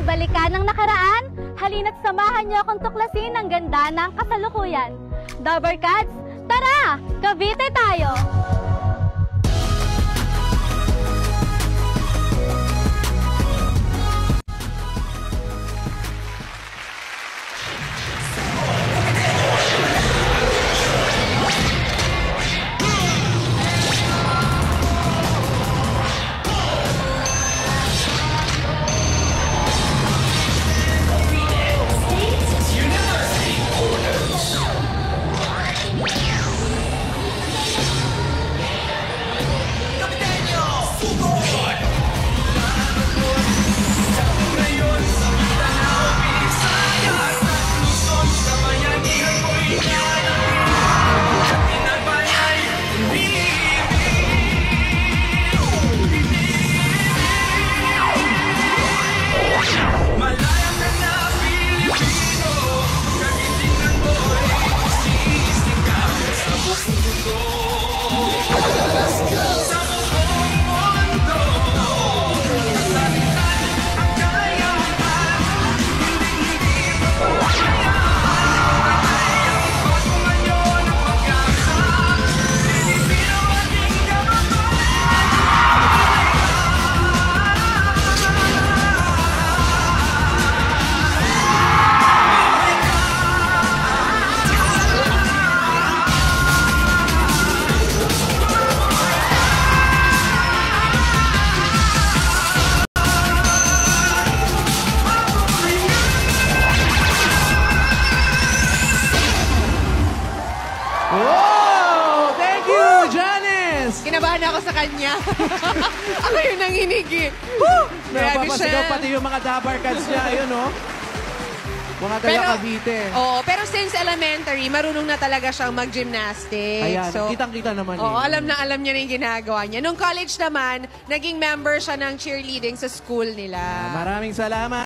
balikan ng nakaraan? Halina't samahan niyo akong tuklasin ang ganda ng kasalukuyan. Dabber Cats, tara! Cavite tayo! Wow! Thank you, Janice! Kinabahan ako sa kanya. Ako yung nanginigi. Grabe Napapasigaw siya. pati yung mga Dabber Cats niya. Ayun, no? Mga taga Cavite. Oo, pero since elementary, marunong na talaga siyang mag-gymnastics. Ayan, kitang-kita naman. Oo, alam niya na yung ginagawa niya. Nung college naman, naging member siya ng cheerleading sa school nila. Maraming salamat.